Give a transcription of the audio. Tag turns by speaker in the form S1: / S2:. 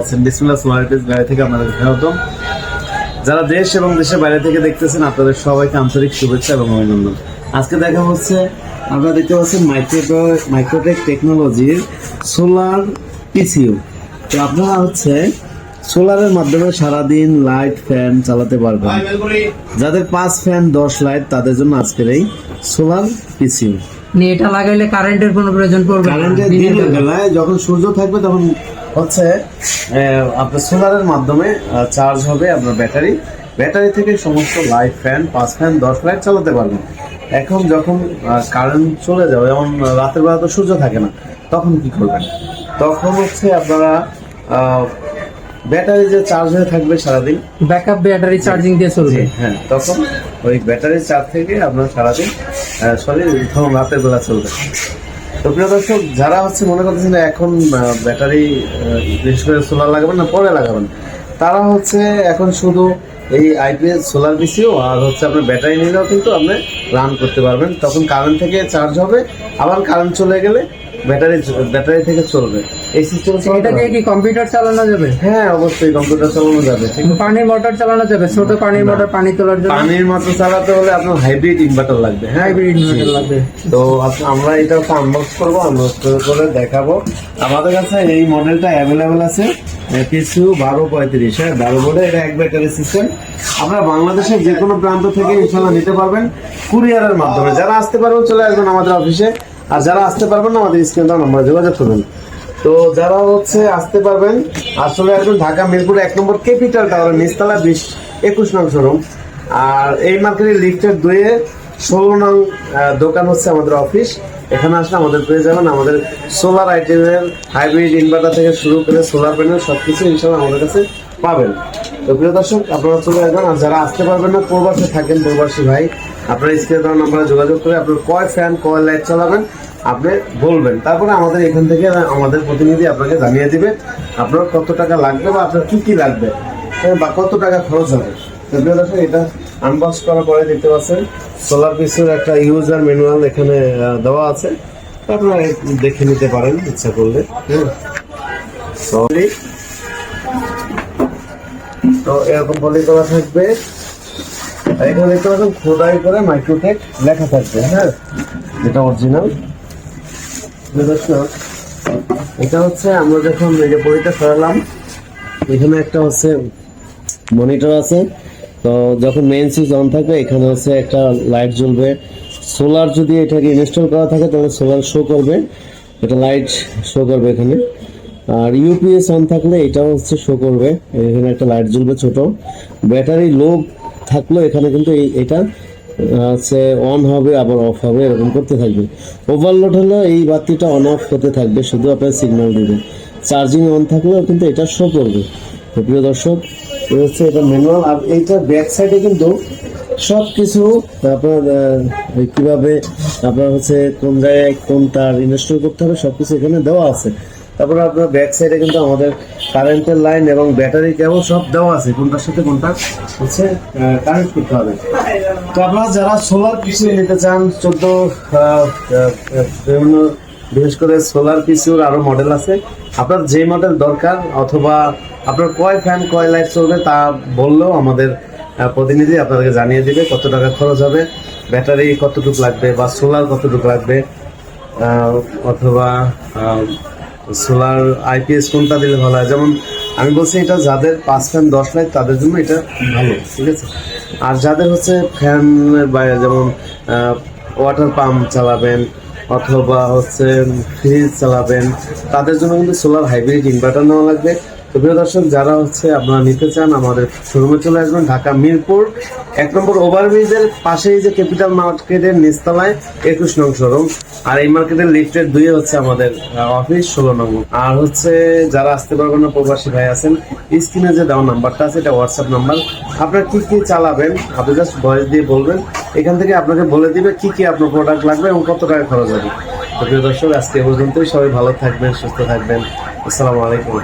S1: আছেন? বিসমিল্লাহ solar piece গাড়ি থেকে আপনাদের স্বাগতম। যারা দেশ এবং দেশের বাইরে থেকে দেখতেছেন আপনাদের সবাইকে আন্তরিক শুভেচ্ছা এবং অভিনন্দন। আজকে দেখা হচ্ছে, আপনারা দেখতে পাচ্ছেন মাইক্রোটেক টেকনোলজির সোলার পিসিইউ। তো আপনারা হচ্ছে সোলারের মাধ্যমে সারাদিন লাইট ফ্যান চালাতে পারবেন। যাদের 5 ফ্যান 10 লাইট তাদের জন্য আজকের এই সোলার পিসিইউ।
S2: এটা লাগাইলে কারেন্টের কোনো প্রয়োজন পড়বে না।
S1: কারেন্টের দিনের বেলায় যখন সূর্য থাকবে তখন হচ্ছে আপনার সোলারের মাধ্যমে চার্জ হবে আপনার ব্যাটারি থেকে সমস্ত লাইট ফ্যান 5 ফ্যান 10 লাইট চালাতে পারবেন। এখন যখন কারেন্ট চলে যাবে, যেমন রাতের বেলা তো সূর্য থাকে না, তখন কি করবেন? তখন হচ্ছে আপনারা ব্যাটারি যে চার্জ হয়ে থাকবে সারাদিন,
S2: ব্যাকআপ ব্যাটারি চার্জিং দিয়ে চলবে।
S1: হ্যাঁ, তখন ওই ব্যাটারি চার্জ থেকে আপনার সারাদিন তখন রাতের বেলা চলবে। তো প্রিয় দর্শক, যারা হচ্ছে মনে করতেছেন এখন ব্যাটারি বিশেষ করে সোলার লাগাবেন না পরে লাগাবেন, তারা হচ্ছে এখন শুধু এই আইপিএস সোলার পিসিইউ আর হচ্ছে আপনার ব্যাটারি নিলেও কিন্তু আপনি রান করতে পারবেন। তখন কারেন্ট থেকে চার্জ হবে, আবার কারেন্ট চলে গেলে ব্যাটারি থেকে চলবে। এই সিস্টেম
S2: এটাকে কি কম্পিউটার চালানো যাবে?
S1: হ্যাঁ, অবশ্যই কম্পিউটার চালানো যাবে।
S2: পানির মোটর চালানো যাবে? ছোট পানির মোটর পানি তোলার জন্য
S1: পানির মোটর চালাতে হলে আপনার হাইব্রিড ইনভার্টার লাগবে। হ্যাঁ,
S2: হাইব্রিড ইনভার্টার লাগবে।
S1: তো আমরা এটা আনবক্স করবো, আনবক্স করে দেখাবো। আমাদের কাছে এই মডেলটা অ্যাভেলেবেল আছে, পিসিইউ 1235। হ্যাঁ, 12 বোর্ডে এটা এক ব্যাটারি সিস্টেম। আপনারা বাংলাদেশের যে কোনো প্রান্ত থেকে ইনশাল্লাহ নিতে পারবেন কুরিয়ারের মাধ্যমে। যারা আসতে পারবেন চলে আসবেন আমাদের অফিসে, আর যারা আসতে পারবেন না আমাদের স্ক্রিনে দেওয়া নম্বরে যোগাযোগ করবেন। তো যারা হচ্ছে আসতে পারবেন আসলে একদম ঢাকা মিরপুর 1 নম্বর ক্যাপিটাল টাওয়ারের নিচতলা 21 নং শোরুম, আর এই মার্কেটের লিফটের 16 নং দোকান হচ্ছে আমাদের অফিস। এখানে আসলে আমাদের পেয়ে যাবেন আমাদের সোলার আইটেমের হাইব্রিড ইনভার্টার থেকে শুরু করে সোলার প্যানেল সবকিছু ইনশাআল্লাহ আমাদের কাছে পাবেন। তো প্রিয় দর্শক, আপনারা চলে আসবেন। আর যারা আসতে পারবেন না, প্রবাসে থাকেন, প্রবাসী ভাই, আপনারা স্ক্রিনে দেওয়া নম্বরে যোগাযোগ করে আপনার কয় ফ্যান কয় লাইট চালাবেন আপনি বলবেন। তারপরে আমাদের এখান থেকে আমাদের প্রতিনিধি আপনাকে জানিয়ে দিবে আপনার কত টাকা লাগবে বা আপনার কি কি লাগবে বা কত টাকা খরচ হবে। তো প্রিয় দর্শক, এটা আনবক্স করার পরে দেখতে পাচ্ছেন সোলার পিসের একটা ইউজার ম্যানুয়াল এখানে দেওয়া আছে, আপনারা দেখে নিতে পারেন ইচ্ছা করলে। তো এরকম পলি করা থাকবে, এখানে দেখতে পাচ্ছেন খোদাই করে মাইক্রোটেক লেখা থাকবে। হ্যাঁ, এটা অরিজিনাল। এটা হচ্ছে আমরা যখন এই যে বইটা সরালাম, এখানে একটা হচ্ছে মনিটর আছে। তো যখন মেইন সুইচ অন থাকবে এখানে হচ্ছে একটা লাইট জ্বলবে। সোলার যদি এটাকে ইনস্টল করা থাকে তাহলে সোলার শো করবে, এটা লাইট শো করবে এখানে। আর ইউপিএস অন থাকলে এটাও হচ্ছে শো করবে, এখানে একটা লাইট জ্বলবে ছোট। ব্যাটারি লো থাকলো এখানে কিন্তু এটা হচ্ছে অন হবে আবার অফ হবে, এরকম করতে থাকবে। ওভারলোড হলে এই বাতিটা অন অফ হতে থাকবে, শুধু আপনার সিগন্যাল দিবে। চার্জিং অন থাকলেও কিন্তু এটা শো করবে। তো প্রিয় দর্শক, হচ্ছে এটা ম্যানুয়াল। আর এইটার ব্যাক সাইডে কিন্তু সব কিছু আপনার কিভাবে আপনার হচ্ছে কোন জায়গায় কোন তার ইনস্টল করতে হবে সবকিছু এখানে দেওয়া আছে। তারপরে আপনার ব্যাক সাইডে কিন্তু আমাদের কারেন্টের লাইন এবং ব্যাটারি কেবল সব দেওয়া আছে, কোনটার সাথে কোনটা হচ্ছে কানেক্ট করতে হবে। তো আপনারা যারা সোলার পিসিইউ নিতে চান, 14 বিভিন্ন বিশেষ করে সোলার পিসিইউর আরো মডেল আছে, আপনার যে মডেল দরকার অথবা আপনার কয় ফ্যান কয় লাইট চলবে তা বললেও আমাদের প্রতিনিধি আপনাদেরকে জানিয়ে দিবে কত টাকা খরচ হবে, ব্যাটারি কতটুকু লাগবে বা সোলার কতটুকু লাগবে, অথবা সোলার আইপিএস কোনটা দিলে ভালো হয়। যেমন আমি বলছি, এটা যাদের 5 ফ্যান 10 লাইট তাদের জন্য এটা ভালো, ঠিক আছে। আর যাদের হচ্ছে ফ্যান বাইরে, যেমন ওয়াটার পাম্প চালাবেন অথবা হচ্ছে ফ্রিজ চালাবেন, তাদের জন্য কিন্তু সোলার হাইব্রিড ইনভার্টার নেওয়া লাগবে। তো প্রিয় দর্শক, যারা হচ্ছে আপনারা নিতে চান আমাদের শোরুমে চলে আসবেন, ঢাকা মিরপুর 1 নম্বর ওভারব্রিজের পাশেই যে ক্যাপিটাল মার্কেটের নিচতলায় 21 নং শোরুম, আর এই মার্কেটের লিফটের 2 হচ্ছে আমাদের অফিস 16 নং। আর হচ্ছে যারা আসতে পারবেন না, প্রবাসী ভাই আছেন, স্ক্রিনে যে দেওয়া নাম্বারটা আছে এটা হোয়াটসঅ্যাপ নাম্বার। আপনার কি কি চালাবেন আপনি জাস্ট ভয়েস দিয়ে বলবেন, এখান থেকে আপনাকে বলে দিবে কি কি আপনার প্রোডাক্ট লাগবে এবং কত টাকা খরচ হবে। তো প্রিয় দর্শক, আজকে পর্যন্তই। সবাই ভালো থাকবেন, সুস্থ থাকবেন। আসসালামু আলাইকুম।